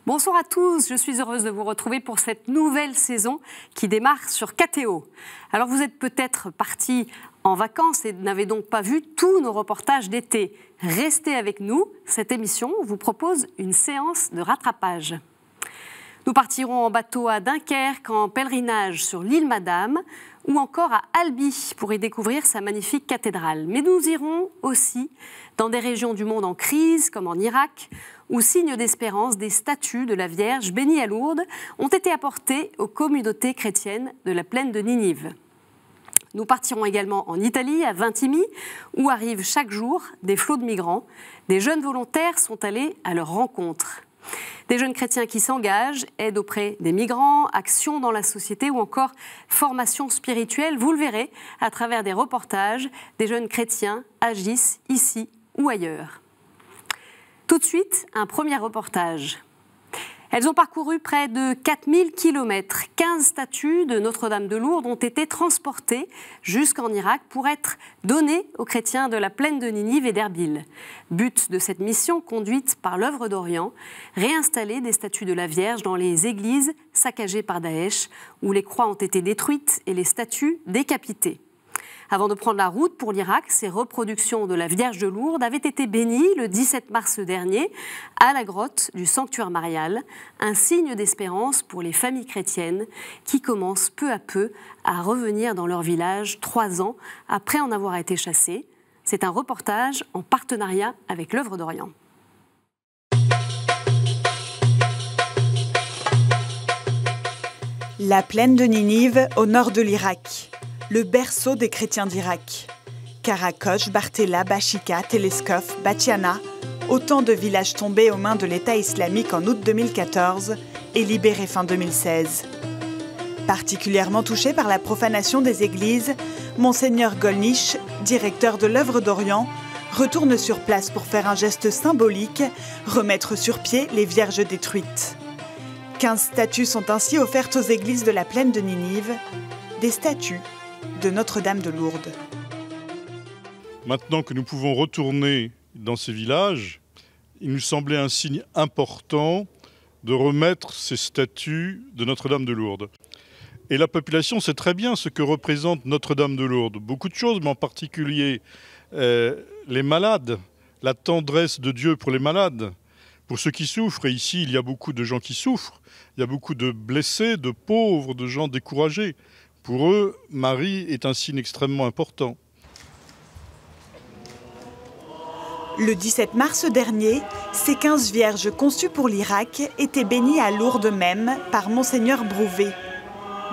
Bonsoir à tous, je suis heureuse de vous retrouver pour cette nouvelle saison qui démarre sur KTO. Alors vous êtes peut-être partis en vacances et n'avez donc pas vu tous nos reportages d'été. Restez avec nous, cette émission vous propose une séance de rattrapage. Nous partirons en bateau à Dunkerque, en pèlerinage sur l'île Madame ou encore à Albi pour y découvrir sa magnifique cathédrale. Mais nous irons aussi dans des régions du monde en crise, comme en Irak, où, signe d'espérance, des statues de la Vierge bénie à Lourdes ont été apportées aux communautés chrétiennes de la plaine de Ninive. Nous partirons également en Italie, à Vintimille, où arrivent chaque jour des flots de migrants. Des jeunes volontaires sont allés à leur rencontre. Des jeunes chrétiens qui s'engagent, aide auprès des migrants, action dans la société ou encore formation spirituelle. Vous le verrez à travers des reportages, des jeunes chrétiens agissent ici ou ailleurs. Tout de suite, un premier reportage. Elles ont parcouru près de 4000 kilomètres. 15 statues de Notre-Dame de Lourdes ont été transportées jusqu'en Irak pour être données aux chrétiens de la plaine de Ninive et d'Erbil. But de cette mission conduite par l'œuvre d'Orient, réinstaller des statues de la Vierge dans les églises saccagées par Daesh, où les croix ont été détruites et les statues décapitées. Avant de prendre la route pour l'Irak, ces reproductions de la Vierge de Lourdes avaient été bénies le 17 mars dernier à la grotte du sanctuaire marial, un signe d'espérance pour les familles chrétiennes qui commencent peu à peu à revenir dans leur village 3 ans après en avoir été chassées. C'est un reportage en partenariat avec l'œuvre d'Orient. La plaine de Ninive au nord de l'Irak. Le berceau des chrétiens d'Irak. Karakosh, Bartella, Bashika, Teleskov, Batiana, autant de villages tombés aux mains de l'État islamique en août 2014 et libérés fin 2016. Particulièrement touché par la profanation des églises, Monseigneur Golnisch, directeur de l'œuvre d'Orient, retourne sur place pour faire un geste symbolique, remettre sur pied les vierges détruites. 15 statues sont ainsi offertes aux églises de la plaine de Ninive, des statues de Notre-Dame de Lourdes. Maintenant que nous pouvons retourner dans ces villages, il nous semblait un signe important de remettre ces statues de Notre-Dame de Lourdes. Et la population sait très bien ce que représente Notre-Dame de Lourdes. Beaucoup de choses, mais en particulier les malades, la tendresse de Dieu pour les malades, pour ceux qui souffrent. Et ici, il y a beaucoup de gens qui souffrent. Il y a beaucoup de blessés, de pauvres, de gens découragés. Pour eux, Marie est un signe extrêmement important. Le 17 mars dernier, ces 15 vierges conçues pour l'Irak étaient bénies à Lourdes même par Monseigneur Brouvé.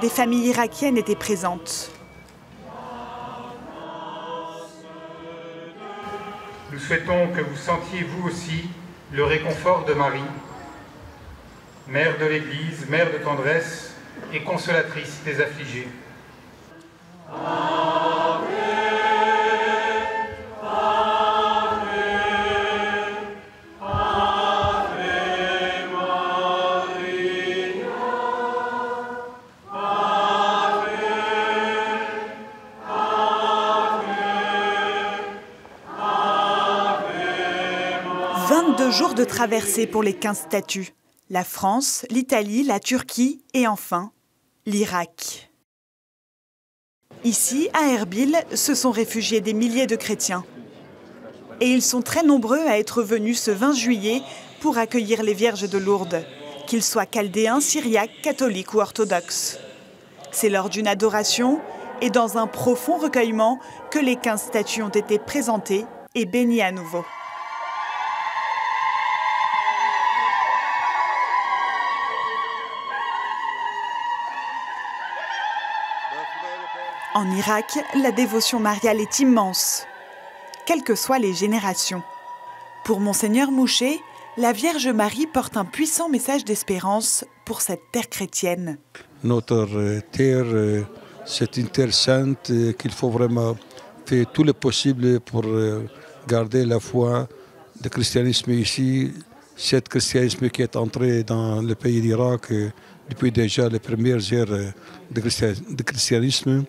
Des familles irakiennes étaient présentes. Nous souhaitons que vous sentiez vous aussi le réconfort de Marie, mère de l'Église, mère de tendresse et consolatrice des affligés. Ave, Ave, Ave Maria, Ave, Ave, 22 jours de traversée pour les 15 statues. La France, l'Italie, la Turquie et enfin l'Irak. Ici, à Erbil, se sont réfugiés des milliers de chrétiens. Et ils sont très nombreux à être venus ce 20 juillet pour accueillir les Vierges de Lourdes, qu'ils soient chaldéens, syriaques, catholiques ou orthodoxes. C'est lors d'une adoration et dans un profond recueillement que les 15 statues ont été présentées et bénies à nouveau. En Irak, la dévotion mariale est immense, quelles que soient les générations. Pour Monseigneur Mouché, la Vierge Marie porte un puissant message d'espérance pour cette terre chrétienne. Notre terre, c'est une terre sainte qu'il faut vraiment faire tout le possible pour garder la foi du christianisme ici. Ce christianisme qui est entré dans le pays d'Irak depuis déjà les premières ères du christianisme.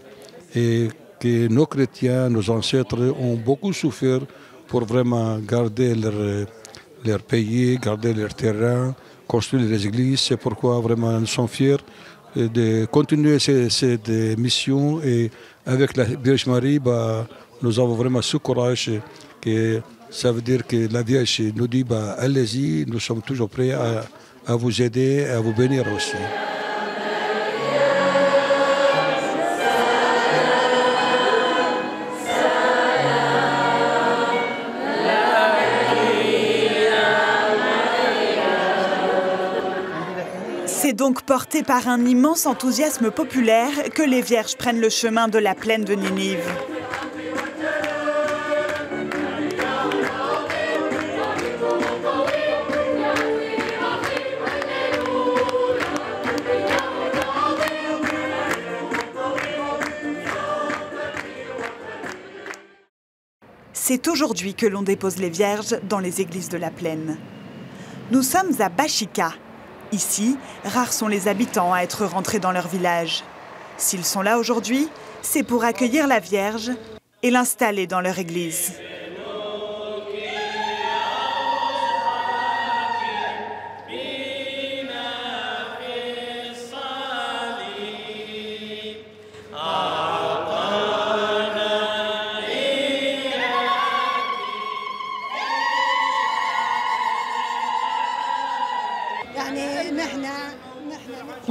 Et que nos chrétiens, nos ancêtres ont beaucoup souffert pour vraiment garder leur pays, garder leur terrain, construire les églises. C'est pourquoi vraiment nous sommes fiers de continuer cette mission. Et avec la Vierge Marie, nous avons vraiment ce courage. Que ça veut dire que la Vierge nous dit allez-y, nous sommes toujours prêts à vous aider, à vous bénir aussi. C'est donc porté par un immense enthousiasme populaire que les vierges prennent le chemin de la plaine de Ninive. C'est aujourd'hui que l'on dépose les vierges dans les églises de la plaine. Nous sommes à Bashika. Ici, rares sont les habitants à être rentrés dans leur village. S'ils sont là aujourd'hui, c'est pour accueillir la Vierge et l'installer dans leur église.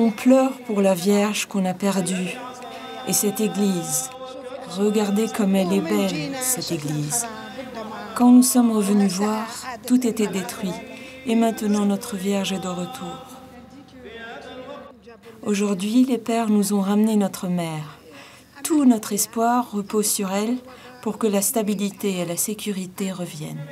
On pleure pour la Vierge qu'on a perdue et cette église. Regardez comme elle est belle, cette église. Quand nous sommes revenus voir, tout était détruit et maintenant notre Vierge est de retour. Aujourd'hui, les pères nous ont ramené notre mère. Tout notre espoir repose sur elle pour que la stabilité et la sécurité reviennent.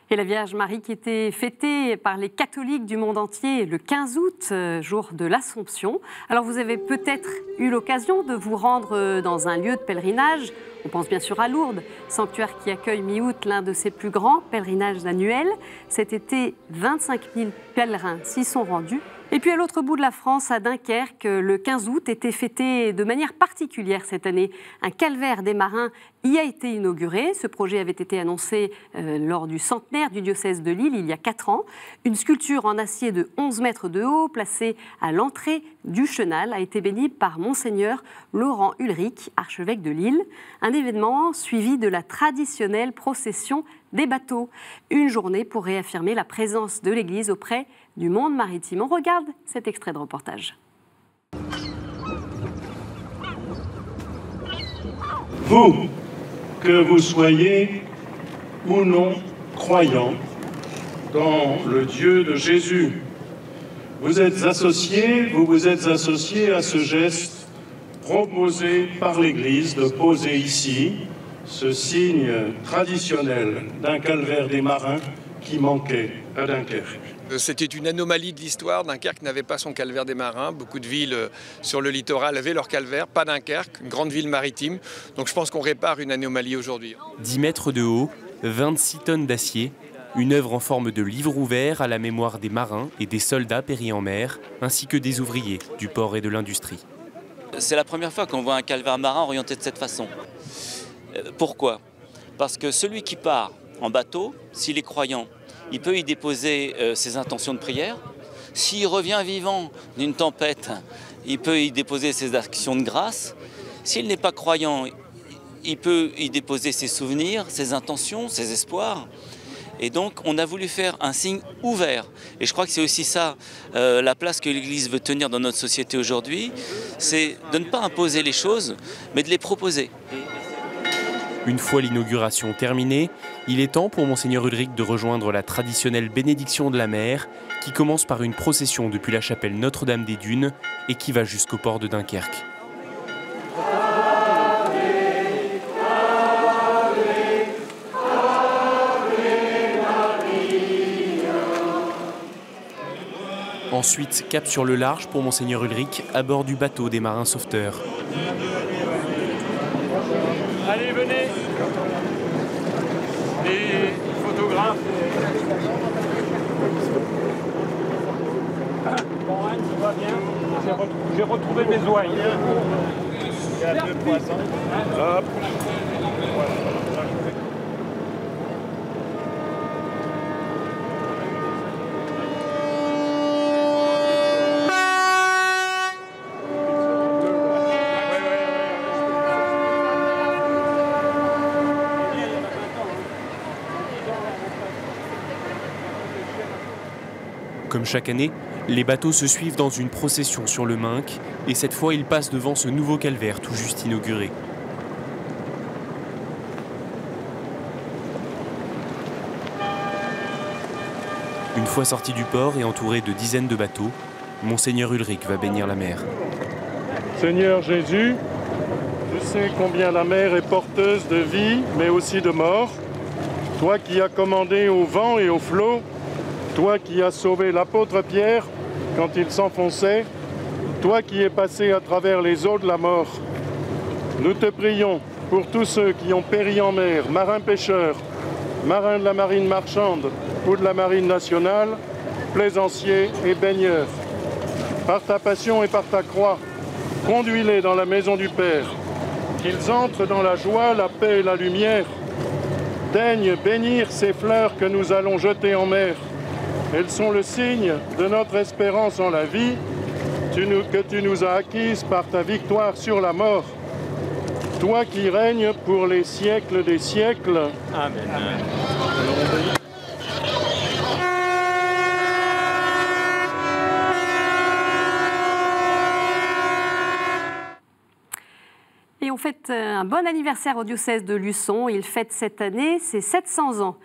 Et la Vierge Marie qui était fêtée par les catholiques du monde entier le 15 août, jour de l'Assomption. Alors vous avez peut-être eu l'occasion de vous rendre dans un lieu de pèlerinage. On pense bien sûr à Lourdes, sanctuaire qui accueille mi-août l'un de ses plus grands pèlerinages annuels. Cet été, 25 000 pèlerins s'y sont rendus. Et puis à l'autre bout de la France, à Dunkerque, le 15 août était fêté de manière particulière cette année. Un calvaire des marins y a été inauguré. Ce projet avait été annoncé lors du centenaire du diocèse de Lille il y a 4 ans. Une sculpture en acier de 11 mètres de haut, placée à l'entrée du chenal, a été bénie par Monseigneur Laurent Ulrich, archevêque de Lille. Un événement suivi de la traditionnelle procession des bateaux. Une journée pour réaffirmer la présence de l'Église auprès du monde maritime. On regarde cet extrait de reportage. Vous, que vous soyez ou non croyant dans le Dieu de Jésus, vous vous êtes associés à ce geste proposé par l'Église de poser ici ce signe traditionnel d'un calvaire des marins qui manquait à Dunkerque. C'était une anomalie de l'histoire. Dunkerque n'avait pas son calvaire des marins. Beaucoup de villes sur le littoral avaient leur calvaire, pas Dunkerque, une grande ville maritime. Donc je pense qu'on répare une anomalie aujourd'hui. 10 mètres de haut, 26 tonnes d'acier, une œuvre en forme de livre ouvert à la mémoire des marins et des soldats péris en mer, ainsi que des ouvriers du port et de l'industrie. C'est la première fois qu'on voit un calvaire marin orienté de cette façon. Pourquoi ? Parce que celui qui part en bateau, s'il est croyant, il peut y déposer ses intentions de prière. S'il revient vivant d'une tempête, il peut y déposer ses actions de grâce. S'il n'est pas croyant, il peut y déposer ses souvenirs, ses intentions, ses espoirs. Et donc, on a voulu faire un signe ouvert. Et je crois que c'est aussi ça, la place que l'Église veut tenir dans notre société aujourd'hui, c'est de ne pas imposer les choses, mais de les proposer. Une fois l'inauguration terminée, il est temps pour Monseigneur Ulrich de rejoindre la traditionnelle bénédiction de la mer, qui commence par une procession depuis la chapelle Notre-Dame des Dunes et qui va jusqu'au port de Dunkerque. Ensuite, cap sur le large pour Monseigneur Ulrich à bord du bateau des marins sauveteurs. Allez, venez. Les photographes. Bon, Anne, tu vas bien? J'ai retrouvé mes ouailles. Il y a 2 poissons. Hop. Comme chaque année, les bateaux se suivent dans une procession sur le Minc et cette fois ils passent devant ce nouveau calvaire tout juste inauguré. Une fois sorti du port et entouré de dizaines de bateaux, Monseigneur Ulrich va bénir la mer. Seigneur Jésus, je sais combien la mer est porteuse de vie, mais aussi de mort. Toi qui as commandé au vent et aux flots, toi qui as sauvé l'apôtre Pierre quand il s'enfonçait, toi qui es passé à travers les eaux de la mort. Nous te prions pour tous ceux qui ont péri en mer, marins-pêcheurs, marins de la marine marchande ou de la marine nationale, plaisanciers et baigneurs. Par ta passion et par ta croix, conduis-les dans la maison du Père, qu'ils entrent dans la joie, la paix et la lumière. Daigne bénir ces fleurs que nous allons jeter en mer. Elles sont le signe de notre espérance en la vie que tu nous as acquise par ta victoire sur la mort. Toi qui règnes pour les siècles des siècles. Amen. Amen. Et on fête un bon anniversaire au diocèse de Luçon. Il fête cette année ses 700 ans.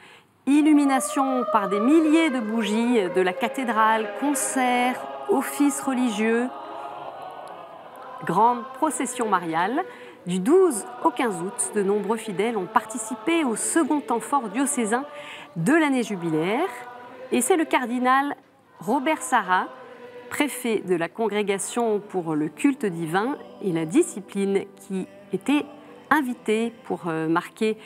Illumination par des milliers de bougies de la cathédrale, concerts, offices religieux, grande procession mariale. Du 12 au 15 août, de nombreux fidèles ont participé au second temps fort diocésain de l'année jubilaire. Et c'est le cardinal Robert Sarrat, préfet de la Congrégation pour le culte divin et la discipline, qui était invité pour marquer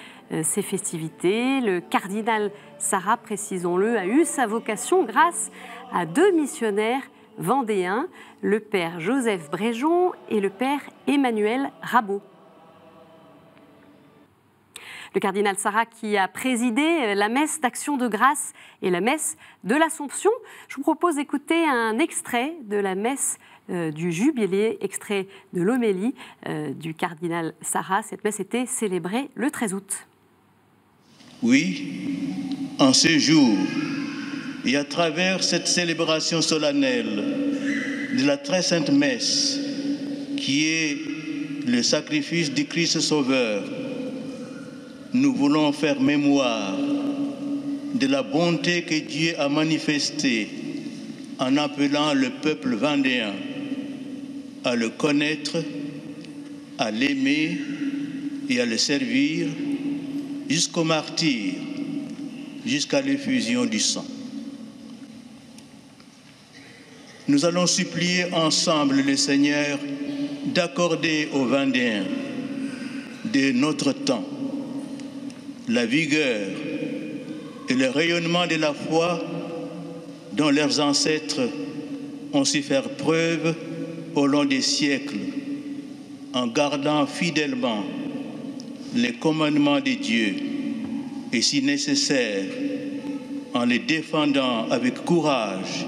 ces festivités. Le cardinal Sarrat, précisons-le, a eu sa vocation grâce à deux missionnaires vendéens, le père Joseph Bréjon et le père Emmanuel Rabot. Le cardinal Sarrat qui a présidé la messe d'Action de grâce et la messe de l'Assomption. Je vous propose d'écouter un extrait de la messe du Jubilé, extrait de l'homélie du cardinal Sarrat. Cette messe était célébrée le 13 août. Oui, en ce jour, et à travers cette célébration solennelle de la très sainte messe, qui est le sacrifice du Christ Sauveur, nous voulons faire mémoire de la bonté que Dieu a manifestée en appelant le peuple vendéen à le connaître, à l'aimer et à le servir jusqu'au martyre, jusqu'à l'effusion du sang. Nous allons supplier ensemble le Seigneur d'accorder aux Vendéens de notre temps la vigueur et le rayonnement de la foi dont leurs ancêtres ont su faire preuve au long des siècles, en gardant fidèlement les commandements de Dieu et, si nécessaire, en les défendant avec courage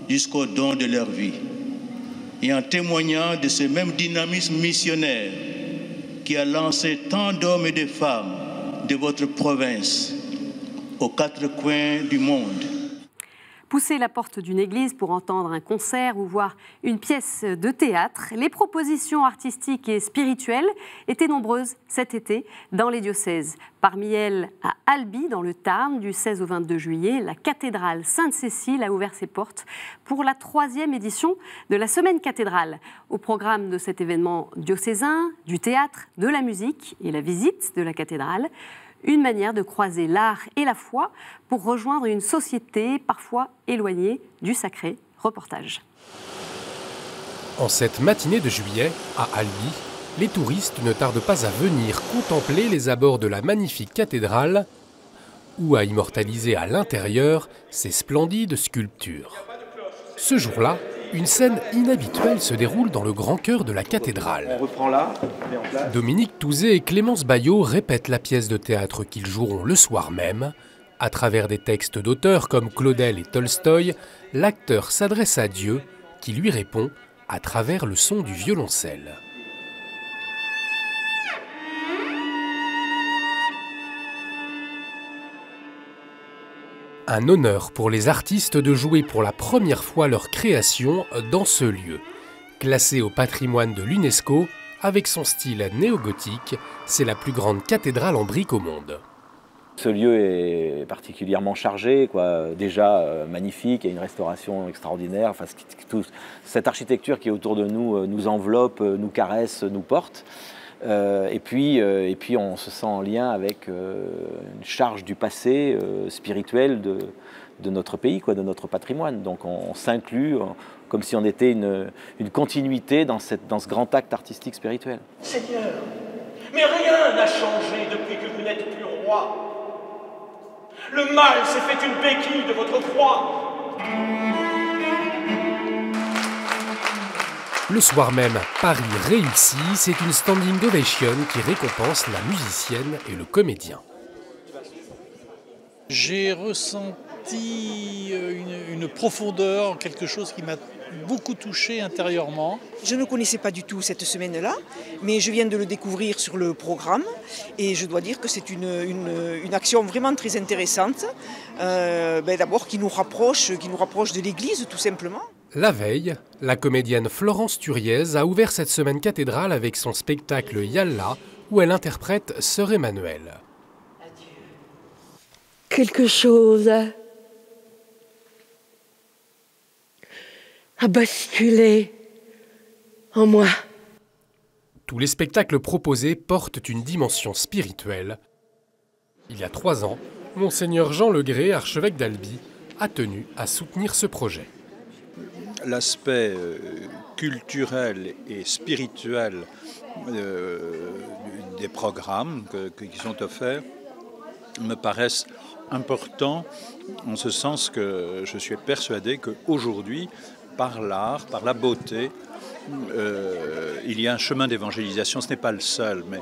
jusqu'au don de leur vie, et en témoignant de ce même dynamisme missionnaire qui a lancé tant d'hommes et de femmes de votre province aux quatre coins du monde. Pousser la porte d'une église pour entendre un concert ou voir une pièce de théâtre, les propositions artistiques et spirituelles étaient nombreuses cet été dans les diocèses. Parmi elles, à Albi, dans le Tarn, du 16 au 22 juillet, la cathédrale Sainte-Cécile a ouvert ses portes pour la 3e édition de la Semaine cathédrale. Au programme de cet événement diocésain, du théâtre, de la musique et la visite de la cathédrale, une manière de croiser l'art et la foi pour rejoindre une société parfois éloignée du sacré. Reportage. En cette matinée de juillet, à Albi, les touristes ne tardent pas à venir contempler les abords de la magnifique cathédrale ou à immortaliser à l'intérieur ces splendides sculptures. Ce jour-là, une scène inhabituelle se déroule dans le grand chœur de la cathédrale. On reprend là, on met en place. Dominique Touzé et Clémence Baillot répètent la pièce de théâtre qu'ils joueront le soir même. À travers des textes d'auteurs comme Claudel et Tolstoï, l'acteur s'adresse à Dieu, qui lui répond à travers le son du violoncelle. Un honneur pour les artistes de jouer pour la première fois leur création dans ce lieu. Classé au patrimoine de l'UNESCO, avec son style néo-gothique, c'est la plus grande cathédrale en briques au monde. Ce lieu est particulièrement chargé, quoi. Déjà magnifique, il y a une restauration extraordinaire. Enfin, cette architecture qui est autour de nous nous enveloppe, nous caresse, nous porte. Et puis on se sent en lien avec une charge du passé spirituel de notre pays, quoi, de notre patrimoine. Donc on s'inclut comme si on était une continuité dans ce grand acte artistique spirituel. Seigneur, mais rien n'a changé depuis que vous n'êtes plus roi. Le mal s'est fait une béquille de votre croix. Le soir même, Paris réussit, c'est une standing ovation qui récompense la musicienne et le comédien. J'ai ressenti une profondeur, quelque chose qui m'a beaucoup touché intérieurement. Je ne connaissais pas du tout cette semaine-là, mais je viens de le découvrir sur le programme et je dois dire que c'est une action vraiment très intéressante, d'abord qui nous rapproche de l'Église tout simplement. La veille, la comédienne Florence Turiez a ouvert cette semaine cathédrale avec son spectacle Yalla, où elle interprète Sœur Emmanuelle. Quelque chose a basculé en moi. Tous les spectacles proposés portent une dimension spirituelle. Il y a 3 ans, Monseigneur Jean Legré, archevêque d'Albi, a tenu à soutenir ce projet. L'aspect culturel et spirituel des programmes qui sont offerts me paraissent importants, en ce sens que je suis persuadé qu'aujourd'hui, par l'art, par la beauté, il y a un chemin d'évangélisation. Ce n'est pas le seul, mais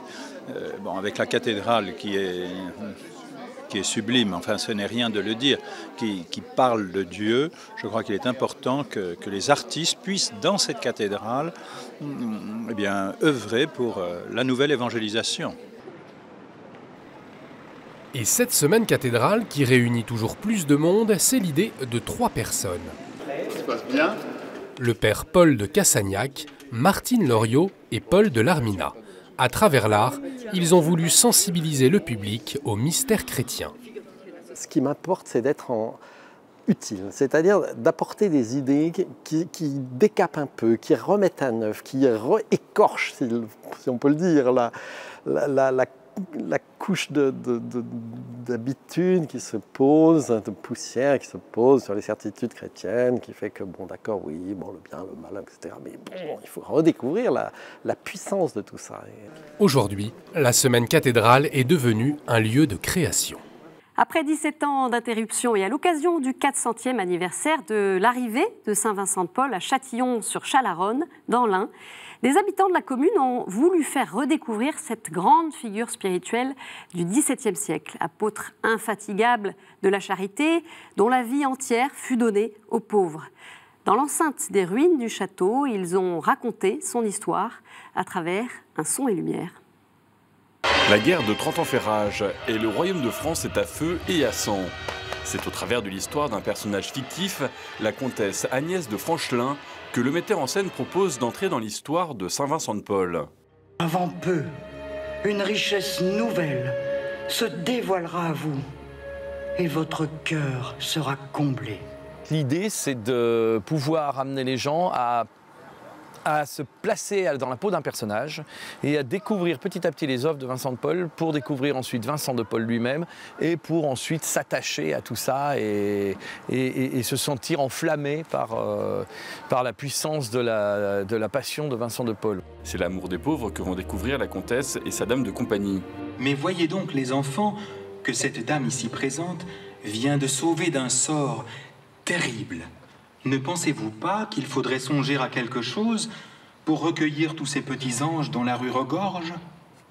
avec la cathédrale qui est sublime, enfin ce n'est rien de le dire, qui parle de Dieu, je crois qu'il est important que les artistes puissent, dans cette cathédrale, œuvrer pour la nouvelle évangélisation. Et cette semaine cathédrale, qui réunit toujours plus de monde, c'est l'idée de 3 personnes. Ça se passe bien. Le père Paul de Cassagnac, Martine Loriot et Paul de Larmina. À travers l'art, ils ont voulu sensibiliser le public au mystère chrétien. Ce qui m'importe, c'est d'être utile, c'est-à-dire d'apporter des idées qui décapent un peu, qui remettent à neuf, qui écorchent, si on peut le dire, la couche d'habitude qui se pose, de poussière qui se pose sur les certitudes chrétiennes, qui fait que, bon d'accord, oui, bon, le bien, le mal, etc. Mais bon, il faut redécouvrir la puissance de tout ça. Aujourd'hui, la semaine cathédrale est devenue un lieu de création. Après 17 ans d'interruption et à l'occasion du 400e anniversaire de l'arrivée de Saint-Vincent-de-Paul à Châtillon-sur-Chalaronne, dans l'Ain, des habitants de la commune ont voulu faire redécouvrir cette grande figure spirituelle du XVIIe siècle, apôtre infatigable de la charité, dont la vie entière fut donnée aux pauvres. Dans l'enceinte des ruines du château, ils ont raconté son histoire à travers un son et lumière. La guerre de 30 ans fait rage et le royaume de France est à feu et à sang. C'est au travers de l'histoire d'un personnage fictif, la comtesse Agnès de Franchelin, que le metteur en scène propose d'entrer dans l'histoire de Saint-Vincent-de-Paul. Avant peu, une richesse nouvelle se dévoilera à vous et votre cœur sera comblé. L'idée, c'est de pouvoir amener les gens à se placer dans la peau d'un personnage et à découvrir petit à petit les œuvres de Vincent de Paul pour découvrir ensuite Vincent de Paul lui-même et pour ensuite s'attacher à tout ça et se sentir enflammé par la puissance de la passion de Vincent de Paul. C'est l'amour des pauvres que vont découvrir la comtesse et sa dame de compagnie. Mais voyez donc les enfants que cette dame ici présente vient de sauver d'un sort terrible. Ne pensez-vous pas qu'il faudrait songer à quelque chose pour recueillir tous ces petits anges dont la rue regorge?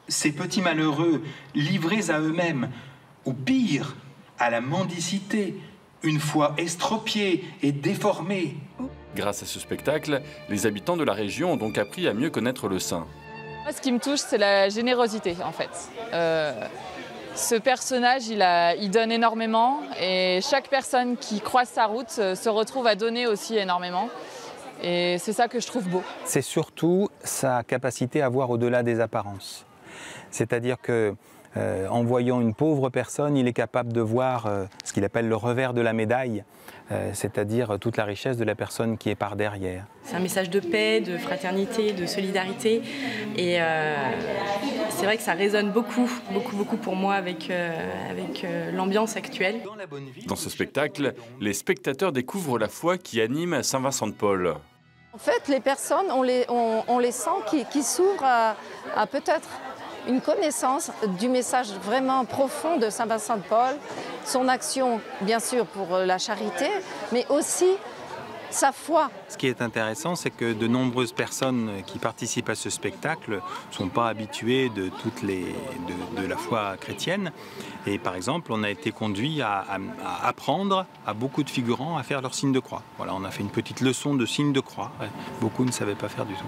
Ces petits malheureux livrés à eux-mêmes, ou pire, à la mendicité, une fois estropiés et déformés. Grâce à ce spectacle, les habitants de la région ont donc appris à mieux connaître le saint. Moi, ce qui me touche, c'est la générosité, en fait. Ce personnage, il donne énormément et chaque personne qui croise sa route se retrouve à donner aussi énormément. Et c'est ça que je trouve beau. C'est surtout sa capacité à voir au-delà des apparences. C'est-à-dire que en voyant une pauvre personne, il est capable de voir ce qu'il appelle le revers de la médaille, c'est-à-dire toute la richesse de la personne qui est par derrière. C'est un message de paix, de fraternité, de solidarité. Et c'est vrai que ça résonne beaucoup pour moi avec l'ambiance actuelle. Dans ce spectacle, les spectateurs découvrent la foi qui anime Saint-Vincent-de-Paul. En fait, les personnes, on les sent qui s'ouvrent à peut-être une connaissance du message vraiment profond de Saint-Vincent-de-Paul, son action, bien sûr, pour la charité, mais aussi sa foi. Ce qui est intéressant, c'est que de nombreuses personnes qui participent à ce spectacle ne sont pas habituées de la foi chrétienne. Et par exemple, on a été conduit à apprendre à beaucoup de figurants à faire leur signe de croix. Voilà, on a fait une petite leçon de signe de croix. Beaucoup ne savaient pas faire du tout.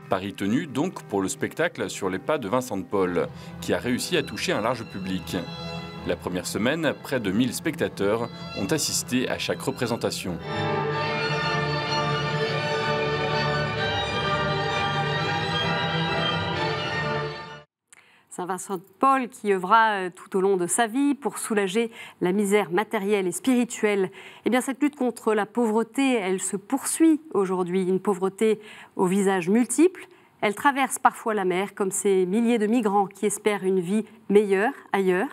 Pari tenu donc pour le spectacle sur les pas de Vincent de Paul, qui a réussi à toucher un large public. La première semaine, près de 1000 spectateurs ont assisté à chaque représentation. Saint-Vincent-de-Paul qui œuvra tout au long de sa vie pour soulager la misère matérielle et spirituelle. Eh bien, cette lutte contre la pauvreté, elle se poursuit aujourd'hui. Une pauvreté aux visages multiples. Elle traverse parfois la mer comme ces milliers de migrants qui espèrent une vie meilleure ailleurs.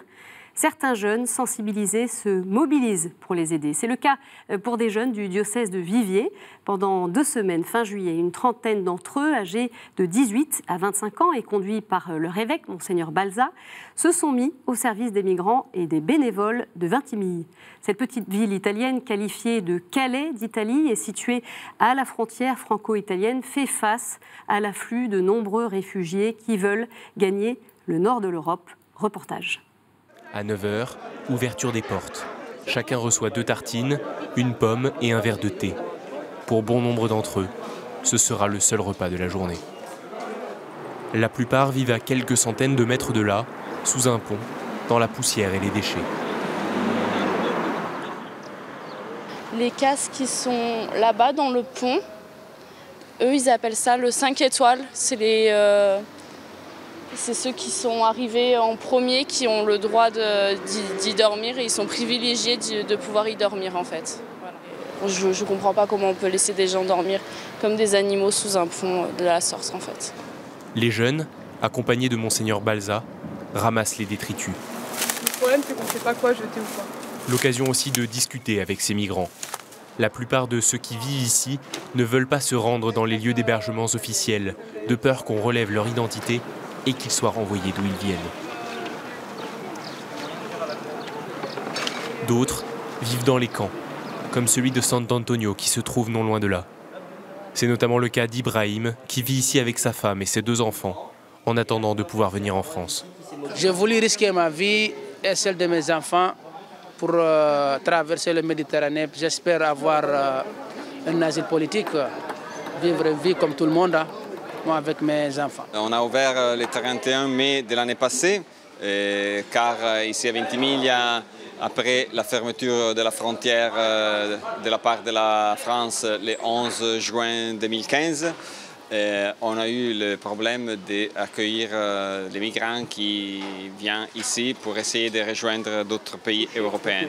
Certains jeunes sensibilisés se mobilisent pour les aider. C'est le cas pour des jeunes du diocèse de Viviers. Pendant 2 semaines, fin juillet, une trentaine d'entre eux, âgés de 18 à 25 ans et conduits par leur évêque, Monseigneur Balza, se sont mis au service des migrants et des bénévoles de Vintimille. Cette petite ville italienne, qualifiée de Calais d'Italie et située à la frontière franco-italienne, fait face à l'afflux de nombreux réfugiés qui veulent gagner le nord de l'Europe. Reportage. À 9h, ouverture des portes. Chacun reçoit 2 tartines, une pomme et un verre de thé. Pour bon nombre d'entre eux, ce sera le seul repas de la journée. La plupart vivent à quelques centaines de mètres de là, sous un pont, dans la poussière et les déchets. Les cases qui sont là-bas dans le pont, eux ils appellent ça le 5 étoiles. C'est ceux qui sont arrivés en premier qui ont le droit d'y dormir et ils sont privilégiés de pouvoir y dormir en fait. Voilà. Je ne comprends pas comment on peut laisser des gens dormir comme des animaux sous un pont de la sorte en fait. Les jeunes, accompagnés de Monseigneur Balza, ramassent les détritus. Le problème c'est qu'on ne sait pas quoi jeter ou pas. L'occasion aussi de discuter avec ces migrants. La plupart de ceux qui vivent ici ne veulent pas se rendre dans les lieux d'hébergements officiels, de peur qu'on relève leur identité et qu'ils soient renvoyés d'où ils viennent. D'autres vivent dans les camps, comme celui de Sant'Antonio qui se trouve non loin de là. C'est notamment le cas d'Ibrahim qui vit ici avec sa femme et ses 2 enfants, en attendant de pouvoir venir en France. J'ai voulu risquer ma vie et celle de mes enfants pour traverser la Méditerranée. J'espère avoir un asile politique, vivre une vie comme tout le monde. Moi avec mes enfants. On a ouvert le 31 mai de l'année passée, car ici à Ventimiglia, après la fermeture de la frontière de la part de la France le 11 juin 2015, on a eu le problème d'accueillir les migrants qui viennent ici pour essayer de rejoindre d'autres pays européens.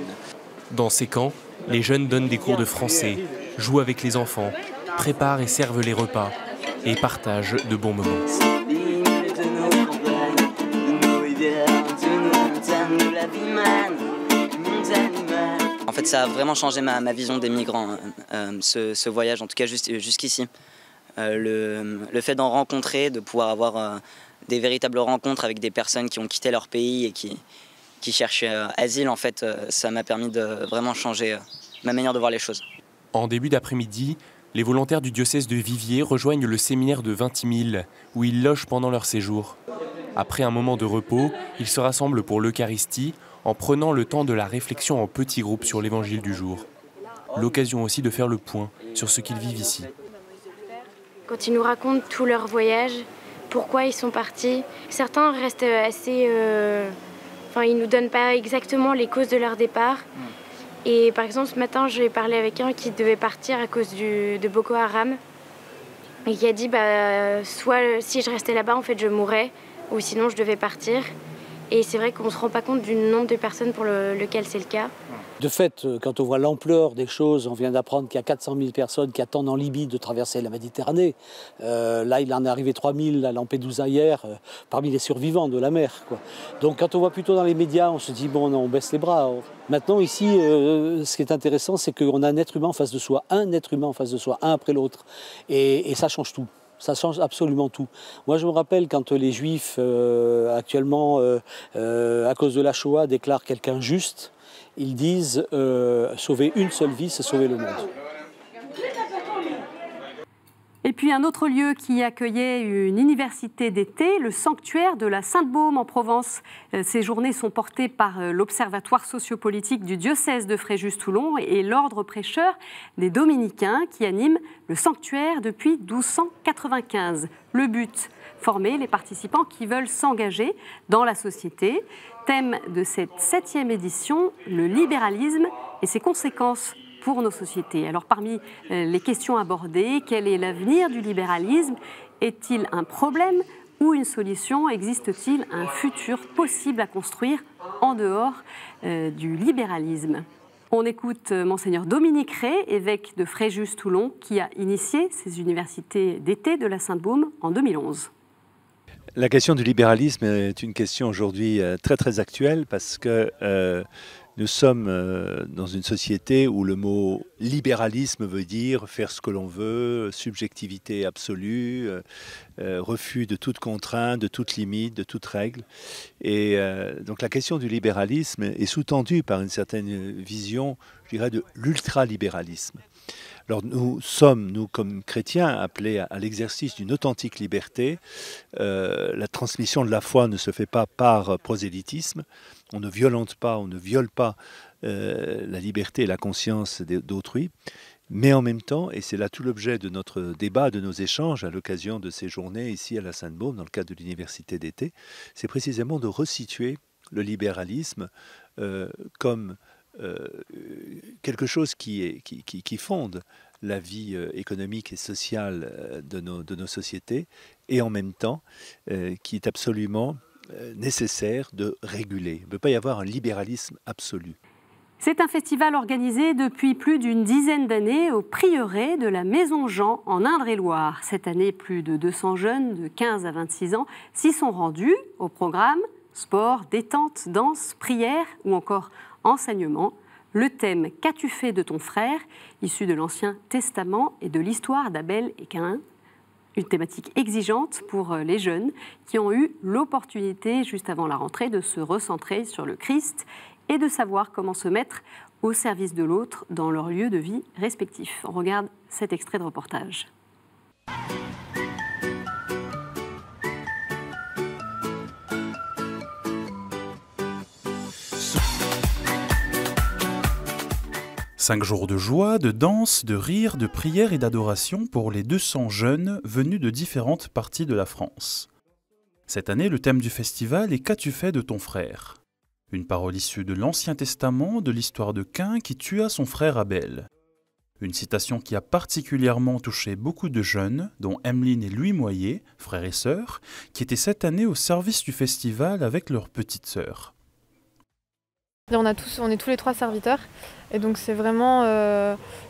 Dans ces camps, les jeunes donnent des cours de français, jouent avec les enfants, préparent et servent les repas et partagent de bons moments. En fait, ça a vraiment changé ma vision des migrants, ce voyage, en tout cas jusqu'ici. Le fait d'en rencontrer, de pouvoir avoir des véritables rencontres avec des personnes qui ont quitté leur pays et qui cherchent asile, en fait, ça m'a permis de vraiment changer ma manière de voir les choses. En début d'après-midi, les volontaires du diocèse de Viviers rejoignent le séminaire de Vintimille, où ils logent pendant leur séjour. Après un moment de repos, ils se rassemblent pour l'Eucharistie en prenant le temps de la réflexion en petits groupes sur l'évangile du jour. L'occasion aussi de faire le point sur ce qu'ils vivent ici. Quand ils nous racontent tout leur voyage, pourquoi ils sont partis, certains restent assez ils nous donnent pas exactement les causes de leur départ. Et par exemple, ce matin, j'ai parlé avec un qui devait partir à cause de Boko Haram et qui a dit soit si je restais là-bas, en fait, je mourrais, ou sinon je devais partir. Et c'est vrai qu'on ne se rend pas compte du nombre de personnes pour lequel c'est le cas. De fait, quand on voit l'ampleur des choses, on vient d'apprendre qu'il y a 400 000 personnes qui attendent en Libye de traverser la Méditerranée. Là, il en est arrivé 3 000 à Lampedusa hier, parmi les survivants de la mer, quoi. Donc quand on voit plutôt dans les médias, on se dit, bon, non, on baisse les bras. Maintenant, ici, ce qui est intéressant, c'est qu'on a un être humain en face de soi, un après l'autre. Et ça change tout. Ça change absolument tout. Moi, je me rappelle quand les Juifs, actuellement, à cause de la Shoah, déclarent quelqu'un juste, ils disent sauver une seule vie, c'est sauver le monde. Et puis un autre lieu qui accueillait une université d'été, le sanctuaire de la Sainte-Baume en Provence. Ces journées sont portées par l'Observatoire sociopolitique du diocèse de Fréjus-Toulon et l'ordre prêcheur des Dominicains qui anime le sanctuaire depuis 1295. Le but, former les participants qui veulent s'engager dans la société. Thème de cette 7e édition, le libéralisme et ses conséquences pour nos sociétés. Alors parmi les questions abordées, quel est l'avenir du libéralisme? Est-il un problème ou une solution? Existe-t-il un futur possible à construire en dehors du libéralisme? On écoute Monseigneur Dominique Rey, évêque de Fréjus-Toulon, qui a initié ces universités d'été de la Sainte-Baume en 2011. La question du libéralisme est une question aujourd'hui très très actuelle parce que nous sommes dans une société où le mot libéralisme veut dire faire ce que l'on veut, subjectivité absolue, refus de toute contrainte, de toute limite, de toute règle. Et donc la question du libéralisme est sous-tendue par une certaine vision, je dirais, de l'ultralibéralisme. Alors nous sommes, nous comme chrétiens, appelés à l'exercice d'une authentique liberté. La transmission de la foi ne se fait pas par prosélytisme. On ne violente pas, on ne viole pas la liberté et la conscience d'autrui. Mais en même temps, et c'est là tout l'objet de notre débat, de nos échanges à l'occasion de ces journées ici à la Sainte-Baume, dans le cadre de l'université d'été, c'est précisément de resituer le libéralisme comme quelque chose qui fonde la vie économique et sociale de nos sociétés, et en même temps qui est absolument nécessaire de réguler. Il ne peut pas y avoir un libéralisme absolu. C'est un festival organisé depuis plus d'une dizaine d'années au prieuré de la Maison Jean en Indre-et-Loire. Cette année, plus de 200 jeunes de 15 à 26 ans s'y sont rendus. Au programme, sport, détente, danse, prière ou encore enseignement. Le thème « Qu'as-tu fait de ton frère ?» issu de l'Ancien Testament et de l'histoire d'Abel et Caïn. Une thématique exigeante pour les jeunes qui ont eu l'opportunité, juste avant la rentrée, de se recentrer sur le Christ et de savoir comment se mettre au service de l'autre dans leur lieu de vie respectif. On regarde cet extrait de reportage. Cinq jours de joie, de danse, de rire, de prière et d'adoration pour les 200 jeunes venus de différentes parties de la France. Cette année, le thème du festival est « Qu'as-tu fait de ton frère ?» Une parole issue de l'Ancien Testament, de l'histoire de Caïn qui tua son frère Abel. Une citation qui a particulièrement touché beaucoup de jeunes, dont Emeline et Louis Moyer, frères et sœurs, qui étaient cette année au service du festival avec leur petite sœur. On est tous les trois serviteurs et donc c'est vraiment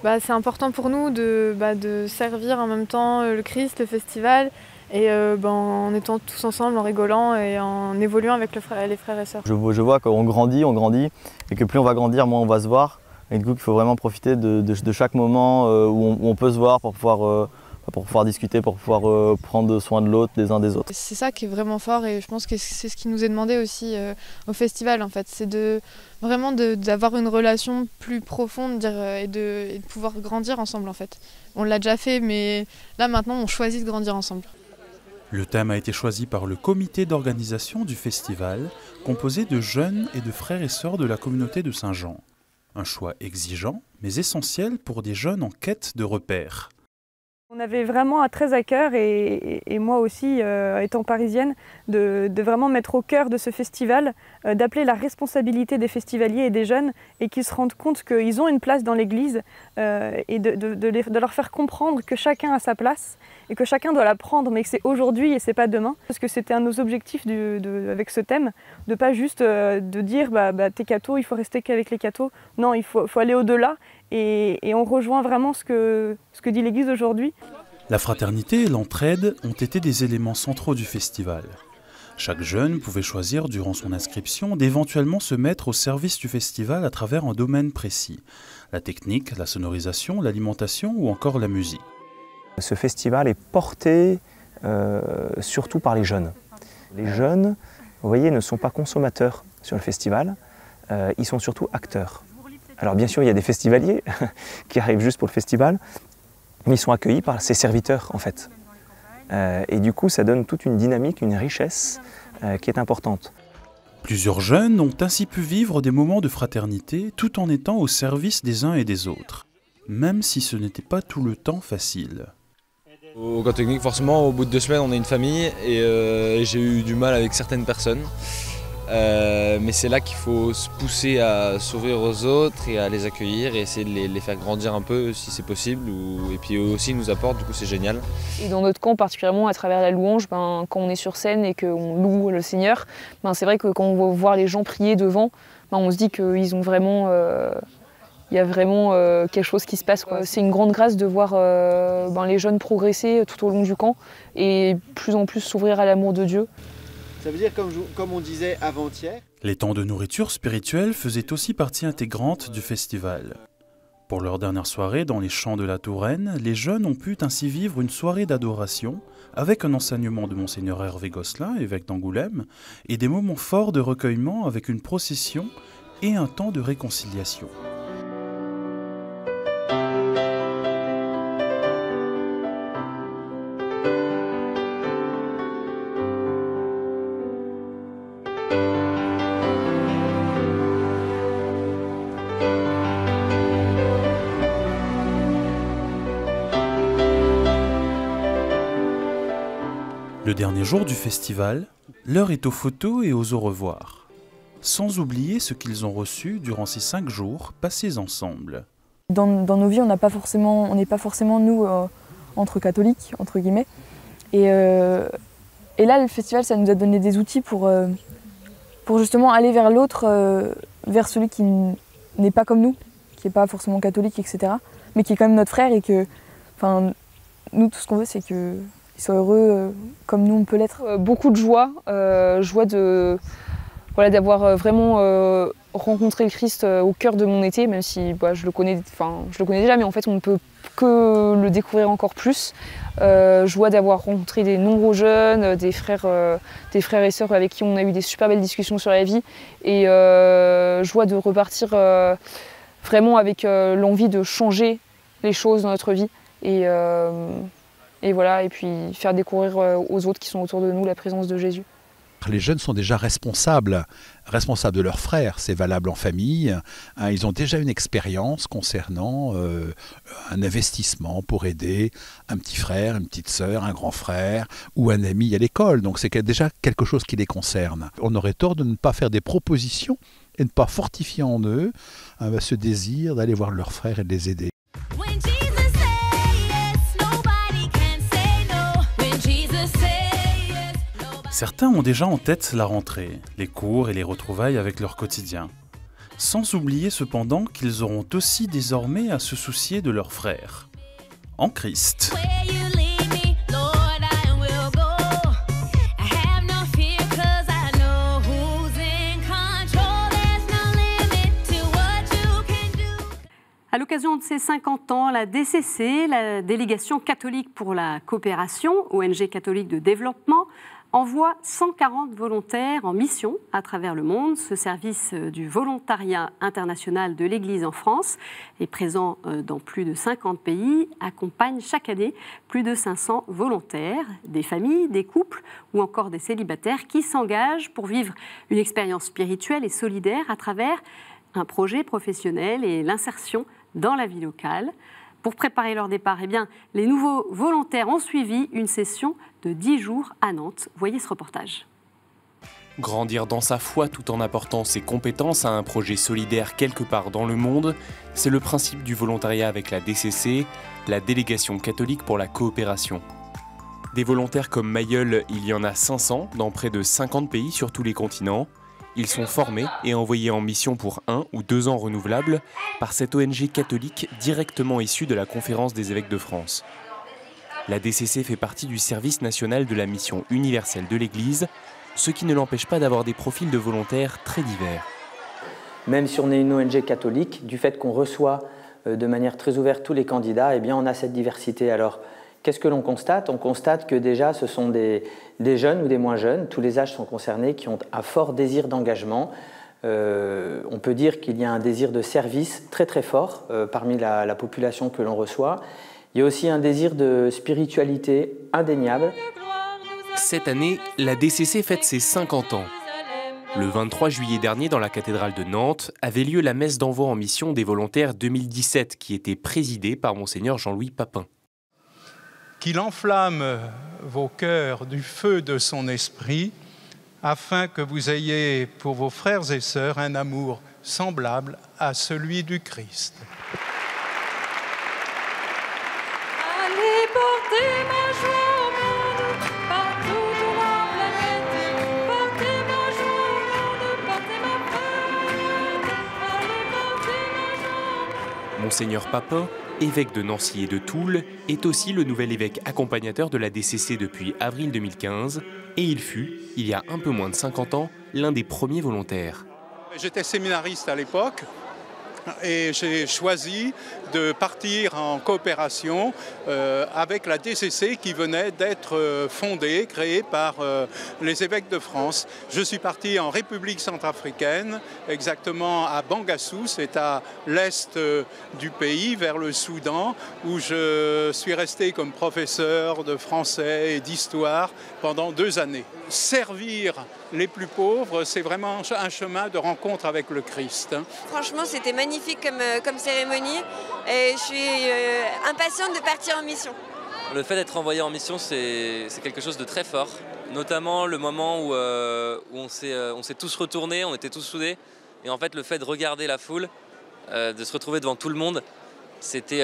c'est important pour nous de servir en même temps le Christ, le festival et en étant tous ensemble, en rigolant et en évoluant avec les frères et sœurs. Je vois qu'on grandit et que plus on va grandir, moins on va se voir. Et du coup, il faut vraiment profiter de chaque moment où on peut se voir pour pouvoir discuter, pour pouvoir prendre soin de l'autre, des uns des autres. C'est ça qui est vraiment fort et je pense que c'est ce qui nous est demandé aussi au festival en fait. C'est vraiment d'avoir une relation plus profonde et de pouvoir grandir ensemble en fait. On l'a déjà fait mais là maintenant on choisit de grandir ensemble. Le thème a été choisi par le comité d'organisation du festival, composé de jeunes et de frères et sœurs de la communauté de Saint-Jean. Un choix exigeant, mais essentiel pour des jeunes en quête de repères. On avait vraiment très à cœur, et moi aussi, étant parisienne, de vraiment mettre au cœur de ce festival, d'appeler la responsabilité des festivaliers et des jeunes, et qu'ils se rendent compte qu'ils ont une place dans l'église, et de leur faire comprendre que chacun a sa place, et que chacun doit la prendre, mais que c'est aujourd'hui et c'est pas demain. Parce que c'était un de nos objectifs avec ce thème, de pas juste de dire t'es catho, il faut rester qu'avec les cathos. Non, il faut aller au-delà, et on rejoint vraiment ce que dit l'Église aujourd'hui. La fraternité et l'entraide ont été des éléments centraux du festival. Chaque jeune pouvait choisir durant son inscription d'éventuellement se mettre au service du festival à travers un domaine précis. La technique, la sonorisation, l'alimentation ou encore la musique. Ce festival est porté surtout par les jeunes. Les jeunes, vous voyez, ne sont pas consommateurs sur le festival, ils sont surtout acteurs. Alors bien sûr, il y a des festivaliers qui arrivent juste pour le festival, mais ils sont accueillis par ces serviteurs en fait. Et du coup, ça donne toute une dynamique, une richesse qui est importante. Plusieurs jeunes ont ainsi pu vivre des moments de fraternité tout en étant au service des uns et des autres, même si ce n'était pas tout le temps facile. Au camp technique, forcément, au bout de 2 semaines, on est une famille, et j'ai eu du mal avec certaines personnes. Mais c'est là qu'il faut se pousser à s'ouvrir aux autres et à les accueillir et essayer de les faire grandir un peu si c'est possible. Et puis eux aussi nous apportent, du coup c'est génial. Et dans notre camp, particulièrement à travers la louange, quand on est sur scène et qu'on loue le Seigneur, c'est vrai que quand on va voir les gens prier devant, on se dit qu'ils ont vraiment... il y a vraiment quelque chose qui se passe. C'est une grande grâce de voir les jeunes progresser tout au long du camp et plus en plus s'ouvrir à l'amour de Dieu. Ça veut dire, comme on disait avant-hier... Les temps de nourriture spirituelle faisaient aussi partie intégrante du festival. Pour leur dernière soirée dans les champs de la Touraine, les jeunes ont pu ainsi vivre une soirée d'adoration avec un enseignement de Monseigneur Hervé Gosselin, évêque d'Angoulême, et des moments forts de recueillement avec une procession et un temps de réconciliation. Le dernier jour du festival, l'heure est aux photos et aux au revoir. Sans oublier ce qu'ils ont reçu durant ces 5 jours passés ensemble. Dans nos vies, on n'est pas forcément nous entre catholiques, entre guillemets. Et là, le festival, ça nous a donné des outils pour justement aller vers l'autre, vers celui qui n'est pas comme nous, qui n'est pas forcément catholique, etc. Mais qui est quand même notre frère et que, nous, tout ce qu'on veut, c'est que soient heureux comme nous on peut l'être. Beaucoup de joie, joie d'avoir vraiment rencontré le Christ au cœur de mon été, même si je le connais déjà, mais en fait on ne peut que le découvrir encore plus. Joie d'avoir rencontré des nombreux jeunes, des frères et sœurs avec qui on a eu des super belles discussions sur la vie, et joie de repartir vraiment avec l'envie de changer les choses dans notre vie. Et voilà, et puis faire découvrir aux autres qui sont autour de nous la présence de Jésus. Les jeunes sont déjà responsables de leurs frères, c'est valable en famille. Ils ont déjà une expérience concernant un investissement pour aider un petit frère, une petite sœur, un grand frère ou un ami à l'école. Donc c'est déjà quelque chose qui les concerne. On aurait tort de ne pas faire des propositions et de ne pas fortifier en eux ce désir d'aller voir leurs frères et de les aider. Certains ont déjà en tête la rentrée, les cours et les retrouvailles avec leur quotidien. Sans oublier cependant qu'ils auront aussi désormais à se soucier de leurs frères. En Christ. À l'occasion de ses 50 ans, la DCC, la Délégation catholique pour la coopération, ONG catholique de développement, envoie 140 volontaires en mission à travers le monde. Ce service du volontariat international de l'Église en France est présent dans plus de 50 pays, accompagne chaque année plus de 500 volontaires, des familles, des couples ou encore des célibataires qui s'engagent pour vivre une expérience spirituelle et solidaire à travers un projet professionnel et l'insertion dans la vie locale. Pour préparer leur départ, eh bien, les nouveaux volontaires ont suivi une session de 10 jours à Nantes. Voyez ce reportage. Grandir dans sa foi tout en apportant ses compétences à un projet solidaire quelque part dans le monde, c'est le principe du volontariat avec la DCC, la Délégation catholique pour la coopération. Des volontaires comme Mayol, il y en a 500 dans près de 50 pays sur tous les continents. Ils sont formés et envoyés en mission pour 1 ou 2 ans renouvelables par cette ONG catholique directement issue de la Conférence des évêques de France. La DCC fait partie du service national de la mission universelle de l'Église, ce qui ne l'empêche pas d'avoir des profils de volontaires très divers. Même si on est une ONG catholique, du fait qu'on reçoit de manière très ouverte tous les candidats, eh bien on a cette diversité. Alors, qu'est-ce que l'on constate? On constate que déjà ce sont des jeunes ou des moins jeunes, tous les âges sont concernés, qui ont un fort désir d'engagement. On peut dire qu'il y a un désir de service très très fort parmi la population que l'on reçoit. Il y a aussi un désir de spiritualité indéniable. Cette année, la DCC fête ses 50 ans. Le 23 juillet dernier, dans la cathédrale de Nantes, avait lieu la messe d'envoi en mission des volontaires 2017, qui était présidée par Monseigneur Jean-Louis Papin. Qu'il enflamme vos cœurs du feu de son esprit, afin que vous ayez pour vos frères et sœurs un amour semblable à celui du Christ. Allez porter ma joie au monde, partout de la planète. Portez ma joie au monde, portez ma fête. Allez porter ma joie. Monseigneur Papin, évêque de Nancy et de Toul, est aussi le nouvel évêque accompagnateur de la DCC depuis avril 2015 et il fut, il y a un peu moins de 50 ans, l'un des premiers volontaires. J'étais séminariste à l'époque et j'ai choisi de partir en coopération avec la DCC qui venait d'être fondée, créée par les évêques de France. Je suis parti en République centrafricaine, exactement à Bangassou, c'est à l'est du pays, vers le Soudan, où je suis resté comme professeur de français et d'histoire pendant 2 années. Servir les plus pauvres, c'est vraiment un chemin de rencontre avec le Christ. Franchement, c'était magnifique comme cérémonie et je suis impatiente de partir en mission. Le fait d'être envoyé en mission, c'est quelque chose de très fort, notamment le moment où on s'est tous retournés, on était tous soudés, et en fait le fait de regarder la foule, de se retrouver devant tout le monde, c'était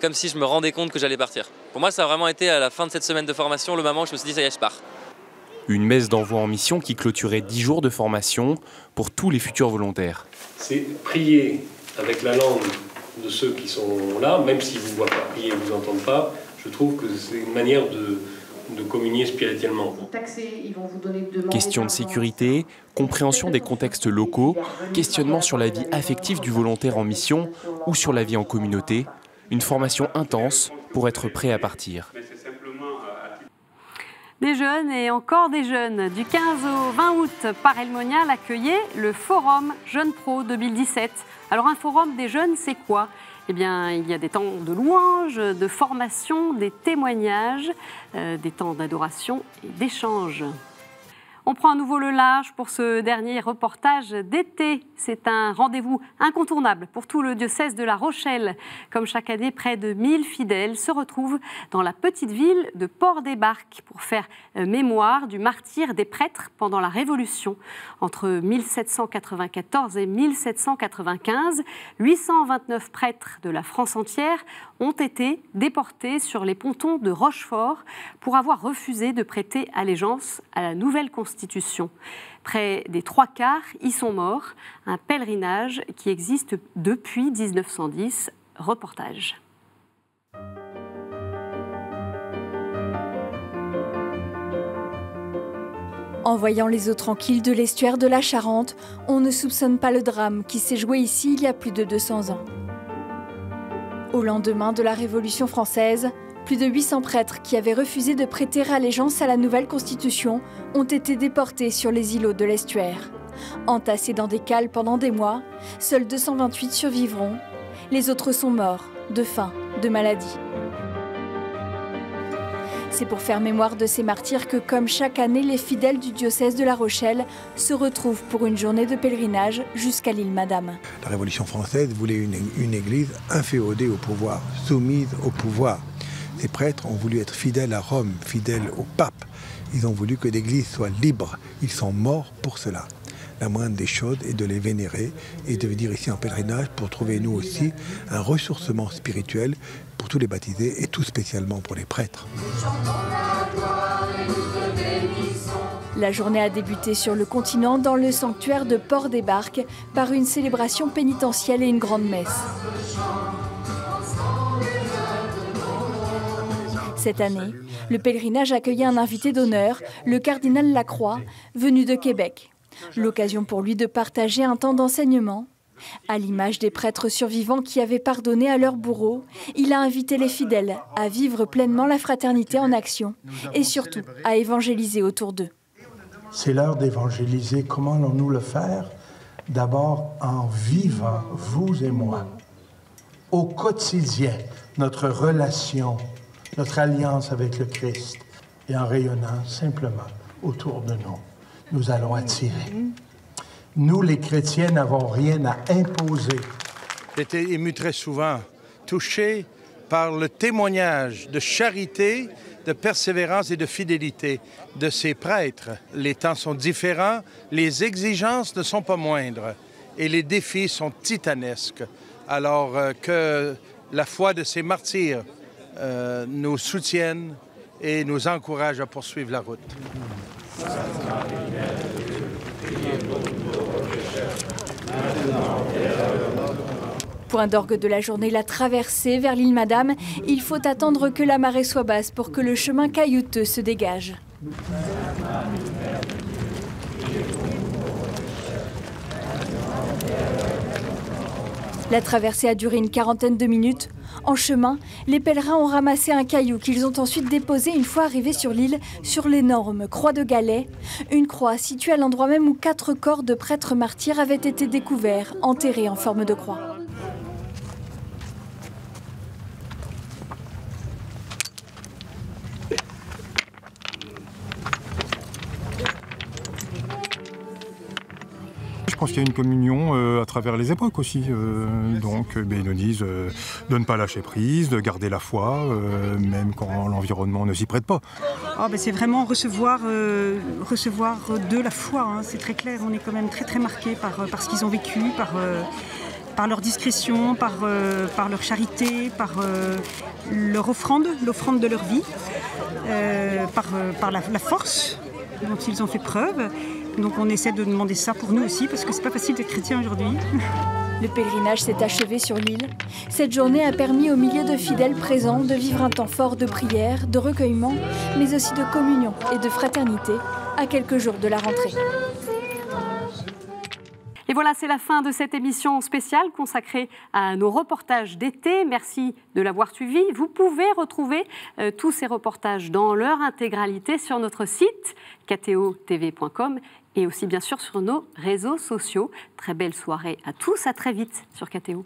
comme si je me rendais compte que j'allais partir. Pour moi, ça a vraiment été à la fin de cette semaine de formation le moment où je me suis dit ça y est, je pars. Une messe d'envoi en mission qui clôturait 10 jours de formation pour tous les futurs volontaires. C'est prier avec la langue de ceux qui sont là, même s'ils ne vous voient pas prier, ne vous entendent pas. Je trouve que c'est une manière de communier spirituellement. Question de sécurité, compréhension des contextes locaux, questionnement sur la vie affective du volontaire en mission ou sur la vie en communauté, une formation intense pour être prêt à partir. Des jeunes et encore des jeunes. Du 15 au 20 août, Paray-le-Monial accueillait le Forum Jeunes Pro 2017. Alors un forum des jeunes, c'est quoi? Eh bien, il y a des temps de louanges, de formation, des témoignages, des temps d'adoration et d'échange. On prend à nouveau le large pour ce dernier reportage d'été. C'est un rendez-vous incontournable pour tout le diocèse de La Rochelle. Comme chaque année, près de 1000 fidèles se retrouvent dans la petite ville de Port-des-Barques pour faire mémoire du martyre des prêtres pendant la Révolution. Entre 1794 et 1795, 829 prêtres de la France entière ont été déportés sur les pontons de Rochefort pour avoir refusé de prêter allégeance à la nouvelle Constitution. Près des 3/4 y sont morts. Un pèlerinage qui existe depuis 1910. Reportage. En voyant les eaux tranquilles de l'estuaire de la Charente, on ne soupçonne pas le drame qui s'est joué ici il y a plus de 200 ans. Au lendemain de la Révolution française, plus de 800 prêtres qui avaient refusé de prêter allégeance à la nouvelle Constitution ont été déportés sur les îlots de l'estuaire. Entassés dans des cales pendant des mois, seuls 228 survivront. Les autres sont morts, de faim, de maladie. C'est pour faire mémoire de ces martyrs que, comme chaque année, les fidèles du diocèse de La Rochelle se retrouvent pour une journée de pèlerinage jusqu'à l'île Madame. La Révolution française voulait une église inféodée au pouvoir, soumise au pouvoir. Les prêtres ont voulu être fidèles à Rome, fidèles au pape. Ils ont voulu que l'église soit libre. Ils sont morts pour cela. La moindre des choses est de les vénérer et de venir ici en pèlerinage pour trouver nous aussi un ressourcement spirituel pour tous les baptisés et tout spécialement pour les prêtres. La journée a débuté sur le continent dans le sanctuaire de Port-des-Barques par une célébration pénitentielle et une grande messe. Cette année, le pèlerinage accueillait un invité d'honneur, le cardinal Lacroix, venu de Québec. L'occasion pour lui de partager un temps d'enseignement. À l'image des prêtres survivants qui avaient pardonné à leurs bourreaux, il a invité les fidèles à vivre pleinement la fraternité en action et surtout à évangéliser autour d'eux. C'est l'heure d'évangéliser. Comment allons-nous le faire? D'abord en vivant, vous et moi, au quotidien, notre relation, notre alliance avec le Christ et en rayonnant simplement autour de nous. Nous allons attirer. Nous, les chrétiens, n'avons rien à imposer. J'étais ému très souvent, touché par le témoignage de charité, de persévérance et de fidélité de ces prêtres. Les temps sont différents, les exigences ne sont pas moindres et les défis sont titanesques. Alors que la foi de ces martyrs nous soutienne et nous encourage à poursuivre la route. Point d'orgue de la journée, la traversée vers l'île Madame. Il faut attendre que la marée soit basse pour que le chemin caillouteux se dégage. La traversée a duré une quarantaine de minutes. En chemin, les pèlerins ont ramassé un caillou qu'ils ont ensuite déposé une fois arrivés sur l'île, sur l'énorme croix de Galets. Une croix située à l'endroit même où 4 corps de prêtres martyrs avaient été découverts, enterrés en forme de croix. Je pense qu'il y a une communion à travers les époques aussi. Ils nous disent de ne pas lâcher prise, de garder la foi, même quand l'environnement ne s'y prête pas. C'est vraiment recevoir de la foi, hein. C'est très clair, on est quand même très marqué par ce qu'ils ont vécu, par leur discrétion, par leur charité, par leur offrande, l'offrande de leur vie, par la force dont ils ont fait preuve. Donc on essaie de demander ça pour nous aussi, parce que c'est pas facile d'être chrétien aujourd'hui. Le pèlerinage s'est achevé sur l'île. Cette journée a permis aux milliers de fidèles présents de vivre un temps fort de prière, de recueillement, mais aussi de communion et de fraternité à quelques jours de la rentrée. Et voilà, c'est la fin de cette émission spéciale consacrée à nos reportages d'été. Merci de l'avoir suivi. Vous pouvez retrouver tous ces reportages dans leur intégralité sur notre site kto.tv.com et aussi bien sûr sur nos réseaux sociaux. Très belle soirée à tous, à très vite sur KTO.